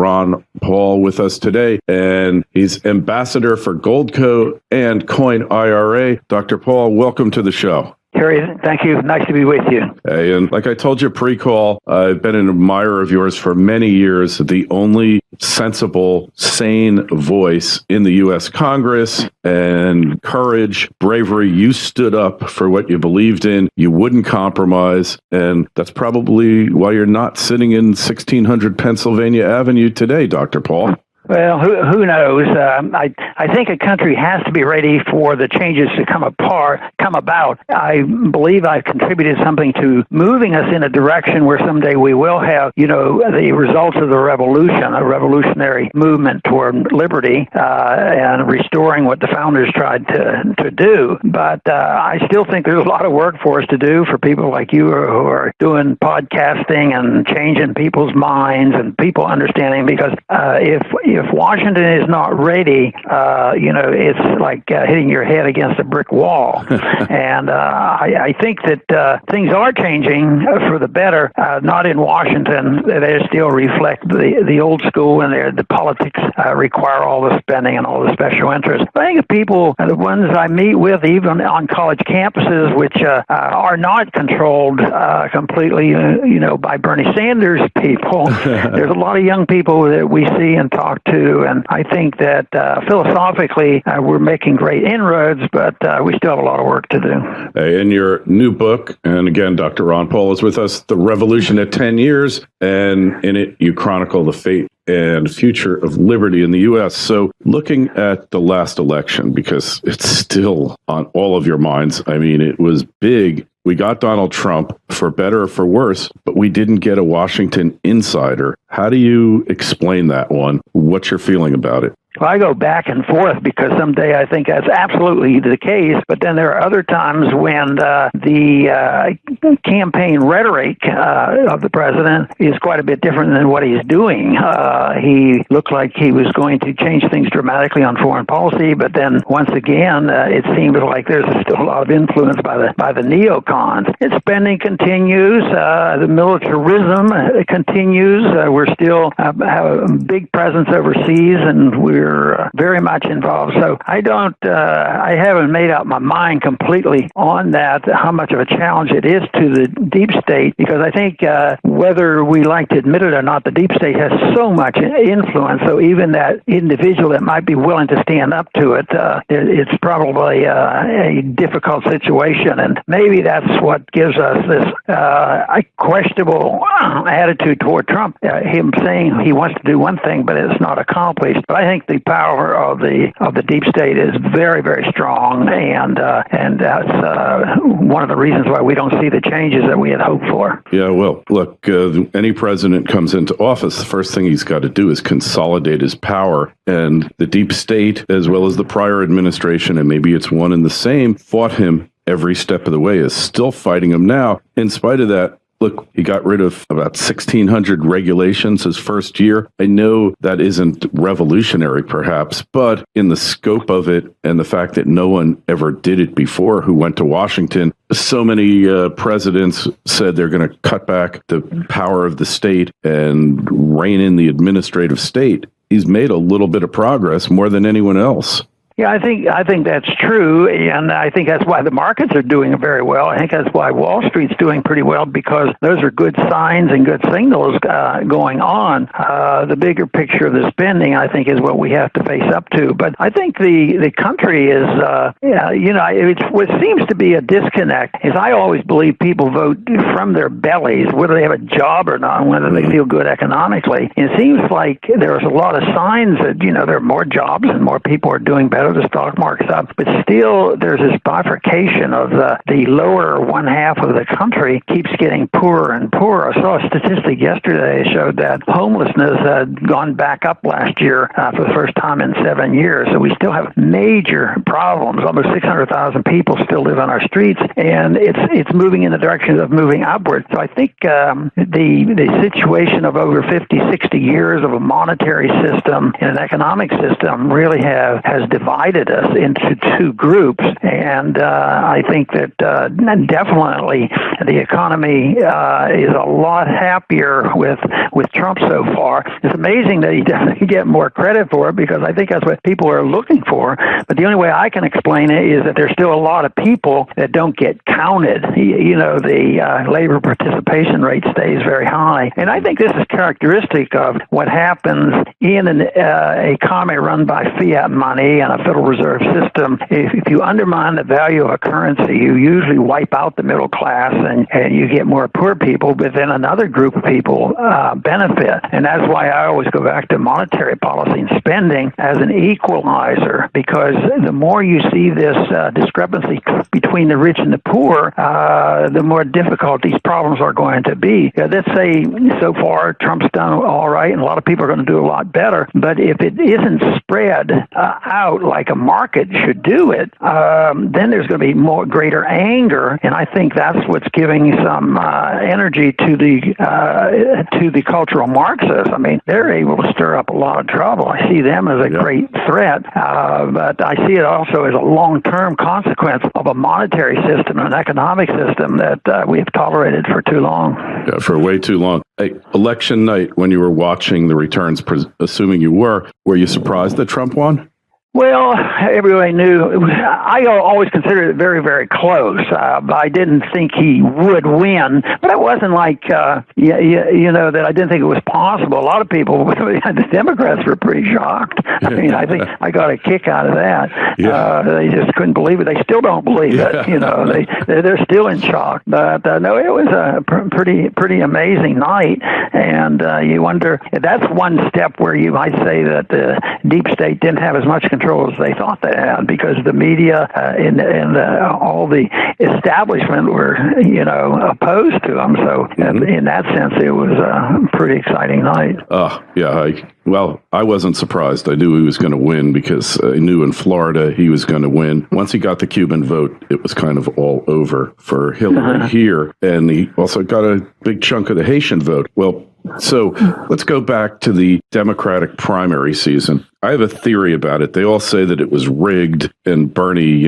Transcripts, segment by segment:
Ron Paul with us today, and he's ambassador for Goldco and Coin IRA. Dr. Paul, welcome to the show. Harry, thank you. Nice to be with you. Hey, and like I told you pre-call, I've been an admirer of yours for many years, the only sensible, sane voice in the U.S. Congress, and courage, bravery. You stood up for what you believed in. You wouldn't compromise, and that's probably why you're not sitting in 1600 Pennsylvania Avenue today, Dr. Paul. Well, who knows? I think a country has to be ready for the changes to come about. I believe I've contributed something to moving us in a direction where someday we will have, the results of the revolution, a revolutionary movement toward liberty and restoring what the founders tried to do. But I still think there's a lot of work for us to do for people like you who are doing podcasting and changing people's minds and people understanding. Because if Washington is not ready, it's like hitting your head against a brick wall. And I think that things are changing for the better, not in Washington. They still reflect the old school, and the politics require all the spending and all the special interests. But I think the people, the ones I meet with, even on college campuses, which are not controlled completely, by Bernie Sanders people, there's a lot of young people that we see and talk to, and I think that philosophically we're making great inroads, but we still have a lot of work to do. In your new book, and again, Dr. Ron Paul is with us, The Revolution at 10 Years, and in it you chronicle the fate and future of liberty in the U.S. So looking at the last election, because it's still on all of your minds, I mean, it was big. We got Donald Trump, for better or for worse, but we didn't get a Washington insider. How do you explain that one? What's your feeling about it? Well, I go back and forth because someday I think that's absolutely the case, but then there are other times when the campaign rhetoric of the president is quite a bit different than what he's doing. He looked like he was going to change things dramatically on foreign policy, but then once again, it seems like there's still a lot of influence by the neocons. Its spending continues, the militarism continues. We're still have a big presence overseas, and we're very much involved. So I haven't made up my mind completely on that, how much of a challenge it is to the deep state, because I think whether we like to admit it or not, the deep state has so much influence. So even that individual that might be willing to stand up to it, it's probably a difficult situation. And maybe that's what gives us this questionable attitude toward Trump, him saying he wants to do one thing, but it's not accomplished. But I think the power of the deep state is very, very strong, and that's one of the reasons why we don't see the changes that we had hoped for. Yeah, well, look, any president comes into office, the first thing he's got to do is consolidate his power, and the deep state, as well as the prior administration, and maybe it's one and the same, fought him every step of the way, is still fighting him now. In spite of that, look, he got rid of about 1,600 regulations his first year. I know that isn't revolutionary, perhaps, but in the scope of it and the fact that no one ever did it before who went to Washington, so many presidents said they're going to cut back the power of the state and rein in the administrative state. He's made a little bit of progress, more than anyone else. Yeah, I think that's true, and I think that's why the markets are doing very well. I think that's why Wall Street's doing pretty well, because those are good signs and good signals going on. The bigger picture of the spending, I think, is what we have to face up to. But I think the country is, it's what seems to be a disconnect is I always believe people vote from their bellies, whether they have a job or not, whether they feel good economically. And it seems like there's a lot of signs that, there are more jobs and more people are doing better. The stock market's up, but still there's this bifurcation of the lower one half of the country keeps getting poorer and poorer. I saw a statistic yesterday that showed that homelessness had gone back up last year for the first time in 7 years. So we still have major problems. Almost 600,000 people still live on our streets, and it's moving in the direction of moving upward. So I think the situation of over 50, 60 years of a monetary system and an economic system really has divided divided us into two groups. And I think that definitely the economy is a lot happier with Trump so far. It's amazing that he doesn't get more credit for it, because I think that's what people are looking for. But the only way I can explain it is that there's still a lot of people that don't get counted. The labor participation rate stays very high. And I think this is characteristic of what happens in an economy run by fiat money and a Federal Reserve system. If you undermine the value of a currency, you usually wipe out the middle class and you get more poor people, but then another group of people benefit. And that's why I always go back to monetary policy and spending as an equalizer, because the more you see this discrepancy between the rich and the poor, the more difficult these problems are going to be. Let's say so far Trump's done all right, and a lot of people are going to do a lot better, but if it isn't spread out like a market should do it, then there's going to be greater anger, and I think that's what's giving some energy to the cultural Marxists. I mean, they're able to stir up a lot of trouble. I see them as a great threat, but I see it also as a long-term consequence of a monetary system, an economic system that we have tolerated for too long. Yeah, for way too long. Hey, election night, when you were watching the returns, assuming you were you surprised that Trump won? Well, everybody knew. I always considered it very, very close. But I didn't think he would win. But it wasn't like, that I didn't think it was possible. A lot of people, the Democrats were pretty shocked. I mean, I think I got a kick out of that. Yeah. They just couldn't believe it. They still don't believe it. They're still in shock. But no, it was a pretty amazing night. And you wonder, that's one step where you might say that the deep state didn't have as much control as they thought they had, because the media and all the establishment were, opposed to them. So in that sense, it was a pretty exciting night. I wasn't surprised. I knew he was going to win, because I knew in Florida he was going to win. Once he got the Cuban vote, it was kind of all over for Hillary here. And he also got a big chunk of the Haitian vote. Well, so let's go back to the Democratic primary season. I have a theory about it. They all say that it was rigged and Bernie,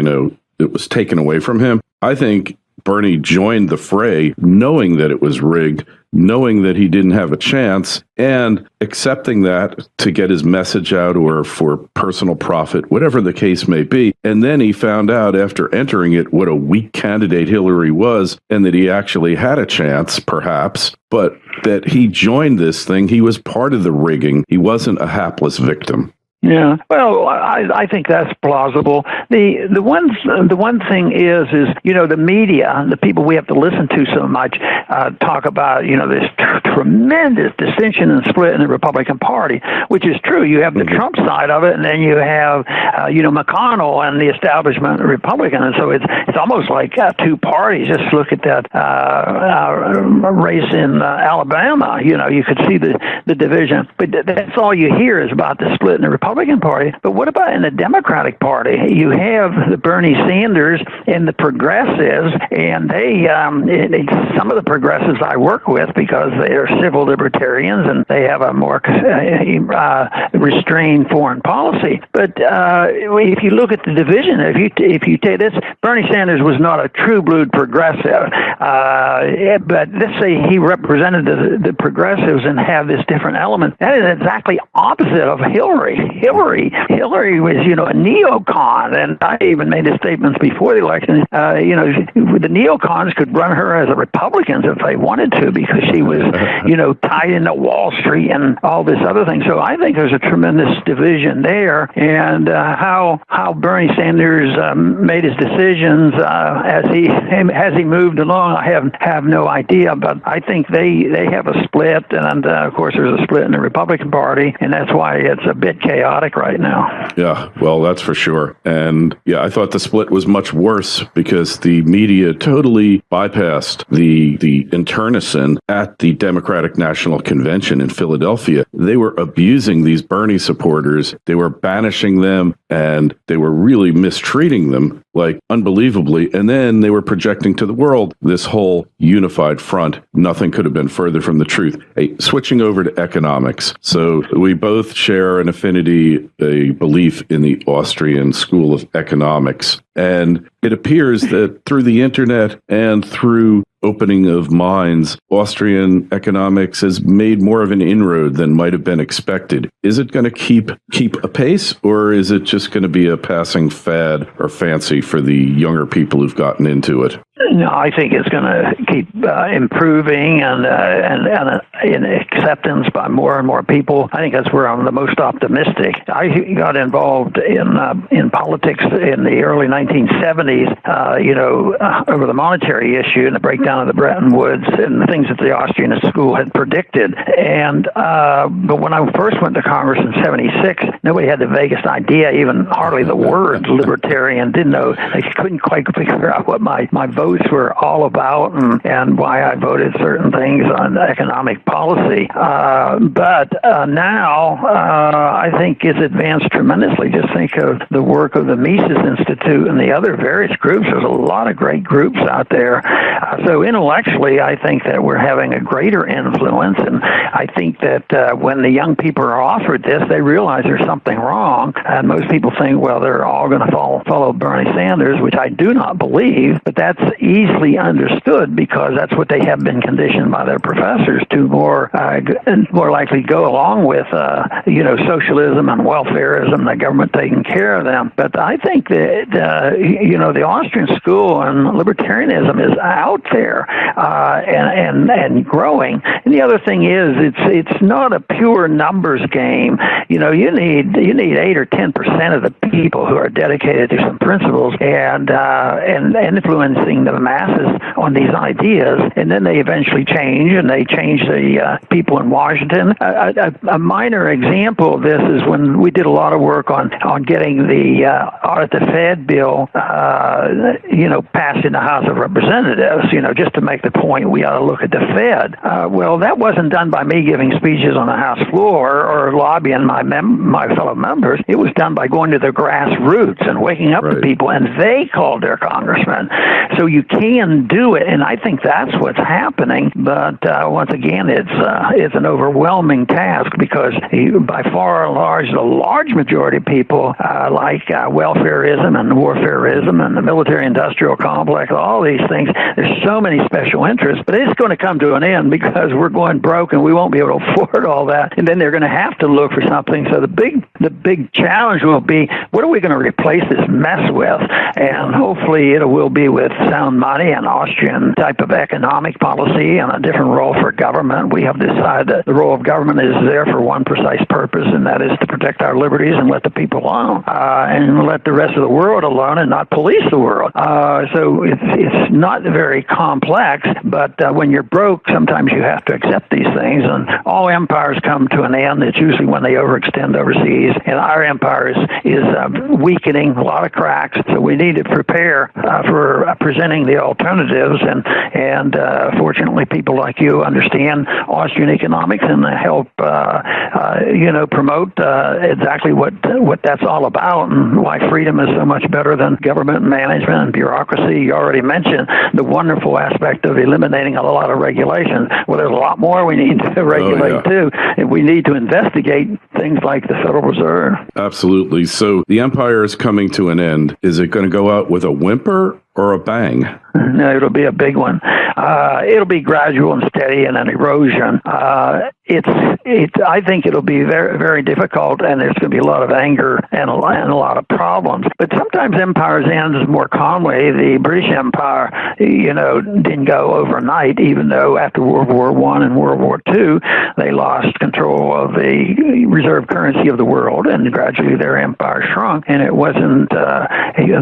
it was taken away from him. I think Bernie joined the fray knowing that it was rigged, knowing that he didn't have a chance, and accepting that to get his message out or for personal profit, whatever the case may be. And then he found out after entering it what a weak candidate Hillary was, and that he actually had a chance, perhaps, but that he joined this thing. He was part of the rigging. He wasn't a hapless victim. Yeah, well, I think that's plausible. The one thing is the media, the people we have to listen to so much, talk about this tremendous dissension and split in the Republican Party, which is true. You have the Trump side of it, and then you have McConnell and the establishment Republican, and so it's almost like two parties. Just look at that race in Alabama. You could see the division, but that's all you hear is about the split in the Republican Party. But what about in the Democratic Party? You have the Bernie Sanders and the progressives, and they some of the progressives I work with, because they are civil libertarians and they have a more restrained foreign policy. But if you look at the division, if you take this, Bernie Sanders was not a true blue progressive, but let's say he represented the progressives and have this different element. That is exactly opposite of Hillary. Hillary was, a neocon, and I even made the statements before the election. The neocons could run her as a Republican if they wanted to, because she was, tied into Wall Street and all this other thing. So I think there's a tremendous division there, and how Bernie Sanders made his decisions as he moved along, I have no idea. But I think they have a split, and of course there's a split in the Republican Party, and that's why it's a bit chaotic right now. Yeah, well, that's for sure. And I thought the split was much worse because the media totally bypassed the internecine at the Democratic National Convention in Philadelphia. They were abusing these Bernie supporters. They were banishing them, and they were really mistreating them. like unbelievably. And then they were projecting to the world this whole unified front. Nothing could have been further from the truth. Hey, switching over to economics. So we both share an affinity, a belief in the Austrian school of economics. And it appears that through the internet and through opening of minds, Austrian economics has made more of an inroad than might have been expected. Is it going to keep a pace, or is it just going to be a passing fad or fancy for the younger people who've gotten into it? No, I think it's going to keep improving and in acceptance by more and more people. I think that's where I'm the most optimistic. I got involved in politics in the early 1970s, over the monetary issue and the breakdown of the Bretton Woods and the things that the Austrian school had predicted. And but when I first went to Congress in '76, nobody had the vaguest idea, even hardly the word libertarian. Didn't know. They couldn't quite figure out what my votes were all about and why I voted certain things on economic policy. But now I think it's advanced tremendously. Just think of the work of the Mises Institute and the other various groups. There's a lot of great groups out there. So intellectually, I think that we're having a greater influence, and I think that when the young people are offered this, they realize there's something wrong. And most people think, well, they're all going to follow Bernie Sanders, which I do not believe, but that's easily understood because that's what they have been conditioned by their professors to more likely go along with, socialism and welfareism, the government taking care of them. But I think that, the Austrian school and libertarianism is out there and growing. And the other thing is, it's not a pure numbers game. You need 8 or 10% of the people who are dedicated to some principles and influencing the masses on these ideas, and then they eventually change, and they change the people in Washington. A minor example of this is when we did a lot of work on getting the Audit the Fed bill, passed in the House of Representatives, just to make the point we ought to look at the Fed. Well, that wasn't done by me giving speeches on the House floor or lobbying my fellow members. It was done by going to the grassroots and waking up the people, and they called their congressmen. So you can do it, and I think that's what's happening. But once again, it's an overwhelming task because by far and large, the large majority of people like welfareism and warfareism and the military-industrial complex, all these things. There's so many special interests, but it's going to come to an end because we're going broke and we won't be able to afford all that. And then they're going to have to look for something. So the big challenge will be, what are we going to replace this mess with? And hopefully it will be with sound money and Austrian type of economic policy and a different role for government. We have decided that the role of government is there for one precise purpose, and that is to protect our liberties and let the people alone, and let the rest of the world alone and not police the world. So it's not very complex, but when you're broke, sometimes you have to accept these things, and all empires come to an end. It's usually when they overextend overseas, and our empire is weakening, a lot of cracks, so we need to prepare for presenting the alternatives, and fortunately people like you understand Austrian economics and help promote exactly what that's all about and why freedom is so much better than government management and bureaucracy. You already mentioned the wonderful aspect of eliminating a lot of regulation. Well, there's a lot more we need to regulate too, and we need to investigate things like the Federal Reserve. Absolutely. So the empire is coming to an end. Is it going to go out with a whimper or a bang? No, it'll be a big one. It'll be gradual and steady and an erosion. I think it'll be very, very difficult, and there's going to be a lot of anger and a lot of problems. But sometimes empires end more calmly. The British Empire, didn't go overnight, even though after World War I and World War II, they lost control of the reserve currency of the world, and gradually their empire shrunk, and it wasn't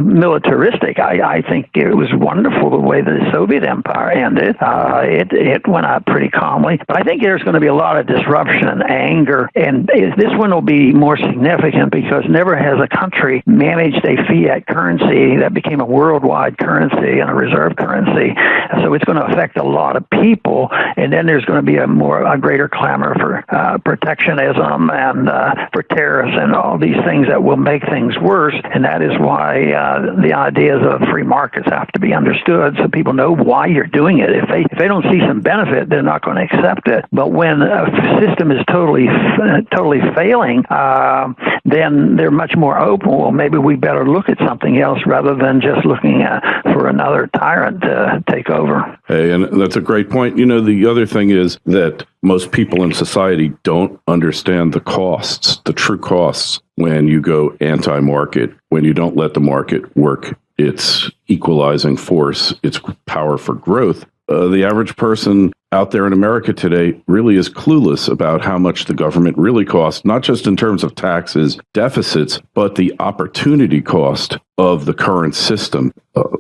militaristic. I think think it was wonderful the way the Soviet Empire ended. It went out pretty calmly. But I think there's going to be a lot of disruption and anger, and this one will be more significant because never has a country managed a fiat currency that became a worldwide currency and a reserve currency. So it's going to affect a lot of people, and then there's going to be a greater clamor for protectionism and for tariffs and all these things that will make things worse. And that is why the ideas of free markets have to be understood so people know why you're doing it. If they don't see some benefit, they're not going to accept it. But when a system is totally failing, then they're much more open. Well, maybe we better look at something else rather than just looking for another tyrant to take over. Hey, and that's a great point. The other thing is that most people in society don't understand the costs, the true costs, when you go anti-market, when you don't let the market work its equalizing force, its power for growth. The average person out there in America today really is clueless about how much the government really costs, not just in terms of taxes, deficits, but the opportunity cost of the current system,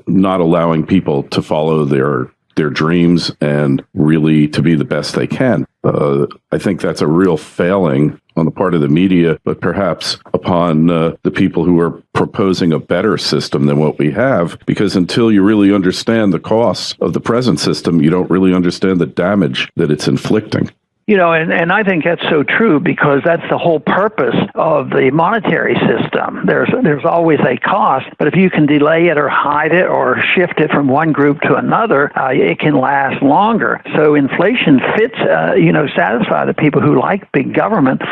not allowing people to follow their dreams and really to be the best they can. I think that's a real failing on the part of the media, but perhaps upon the people who are proposing a better system than what we have, because until you really understand the costs of the present system, you don't really understand the damage that it's inflicting. And I think that's so true because that's the whole purpose of the monetary system. There's always a cost, but if you can delay it or hide it or shift it from one group to another, it can last longer. So inflation fits, satisfy the people who like big government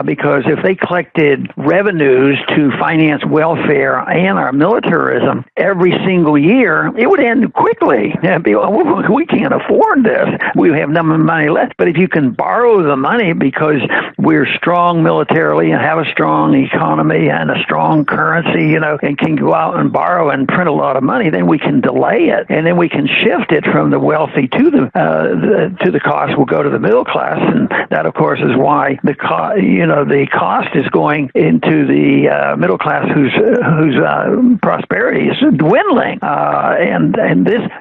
because if they collected revenues to finance welfare and our militarism every single year, it would end quickly. We can't afford this. We have no money left. But if you can borrow the money because we're strong militarily and have a strong economy and a strong currency, and can go out and borrow and print a lot of money, then we can delay it, and then we can shift it from the wealthy to the cost will go to the middle class, and that, of course, is why the cost is going into the middle class whose prosperity is dwindling, and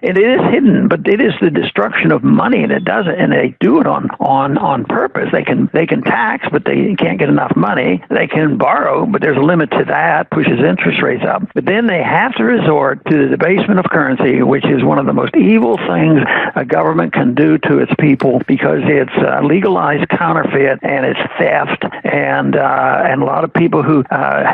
it is hidden, but it is the destruction of money, and it does it, and they do it on purpose. They can tax, but they can't get enough money. They can borrow, but there's a limit to that, pushes interest rates up. But then they have to resort to the debasement of currency, which is one of the most evil things a government can do to its people because it's legalized counterfeit and it's theft, and a lot of people who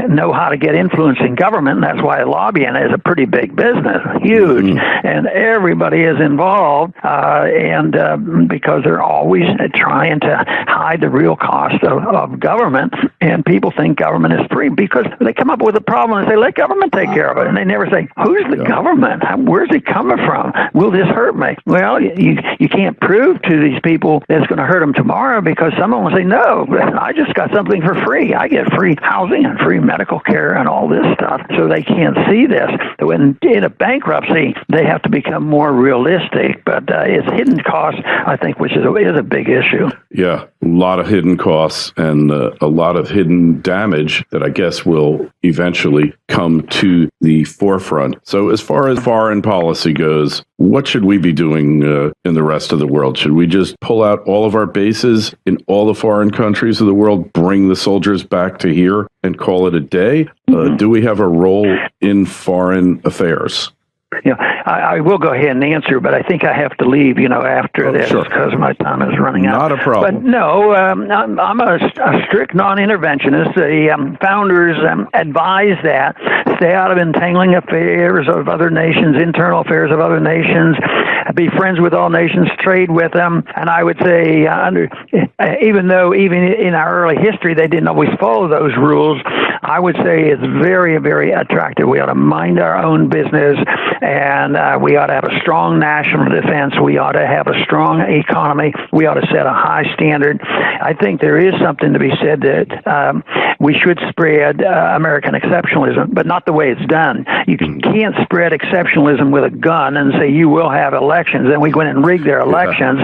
know how to get influence in government, and that's why lobbying is a pretty big business, huge, and everybody is involved, and because they're always trying to hide the real cost of government, and people think government is free because they come up with a problem and say, let government take care of it, and they never say, who's the government? Where's it coming from? Will this hurt me? Well, you can't prove to these people that it's going to hurt them tomorrow because someone will say, no, I just got something for free. I get free housing and free medical care and all this stuff, so they can't see this. When in a bankruptcy, they have to become more realistic, but it's hidden costs, I think, which is a big issue. Yeah, a lot of hidden costs and a lot of hidden damage that I guess will eventually come to the forefront. So as far as foreign policy goes, what should we be doing in the rest of the world? Should we just pull out all of our bases in all the foreign countries of the world, bring the soldiers back to here and call it a day? Do we have a role in foreign affairs? I will go ahead and answer, but I think I have to leave, after this because my time is running out. Not a problem. But no, I'm a strict non-interventionist. The founders advise that stay out of entangling affairs of other nations, internal affairs of other nations, be friends with all nations, trade with them. And I would say, even though even in our early history they didn't always follow those rules, I would say it's very, very attractive. We ought to mind our own business, and we ought to have a strong national defense. We ought to have a strong economy. We ought to set a high standard. I think there is something to be said that we should spread American exceptionalism, but not the way it's done. You can't spread exceptionalism with a gun and say you will have elections. Then we go in and rig their elections,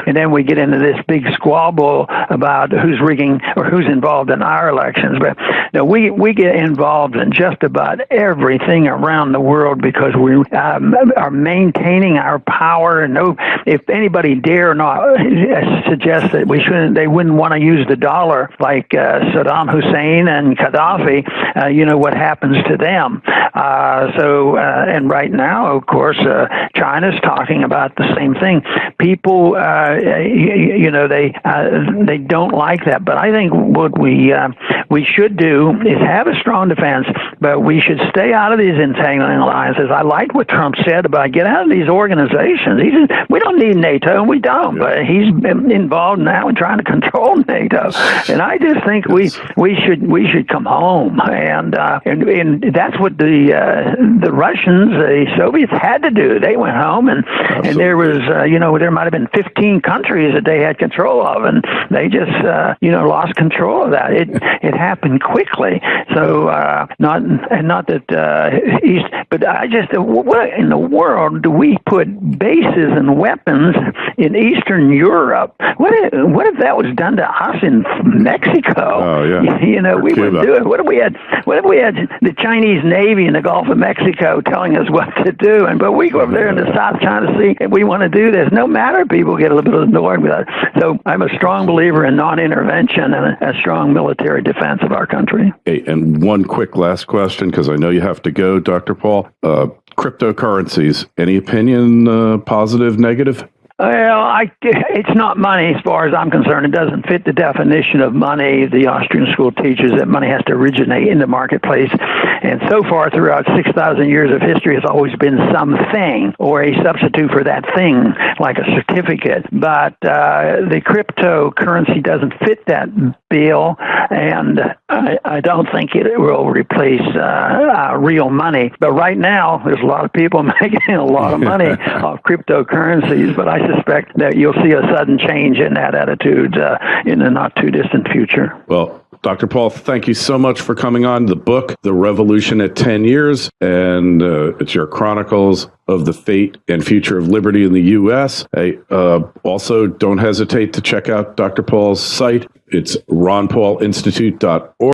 and then we get into this big squabble about who's rigging or who's involved in our elections. But no, we we get involved in just about everything around the world because we are maintaining our power. And if anybody dare not suggest that they wouldn't want to use the dollar like Saddam Hussein and Gaddafi, what happens to them. And right now, of course, China's talking about the same thing. People, they don't like that. But I think what we should do is have a strong defense, but we should stay out of these entangling alliances. I like what Trump said about get out of these organizations. We don't need NATO, and we don't. But he's been involved now in trying to control NATO, and I just think we should come home, and that's what the Russians, the Soviets had to do. They went home, and there was there might have been 15 countries that they had control of, and they just lost control of that. It happened quickly. So not that East, but I just what in the world do we put bases and weapons in Eastern Europe? What if that was done to us in Mexico? Oh yeah. We would do it. What if we had the Chinese Navy in the Gulf of Mexico telling us what to do? But we go over there in the South China Sea and we want to do this. No matter, people get a little bit annoyed with that. So I'm a strong believer in non-intervention and a strong military defense of our country. Hey, and one quick last question, because I know you have to go, Dr. Paul. Cryptocurrencies, any opinion, positive, negative? Well, it's not money as far as I'm concerned. It doesn't fit the definition of money. The Austrian school teaches that money has to originate in the marketplace. And so far, throughout 6,000 years of history, it's always been something or a substitute for that thing, like a certificate. But the cryptocurrency doesn't fit that bill, and I don't think it will replace real money. But right now, there's a lot of people making a lot of money off cryptocurrencies, but I suspect that you'll see a sudden change in that attitude in the not-too-distant future. Well, Dr. Paul, thank you so much for coming on. The book, The Revolution at 10 Years, and it's your chronicles of the fate and future of liberty in the U.S. Also, don't hesitate to check out Dr. Paul's site. It's ronpaulinstitute.org.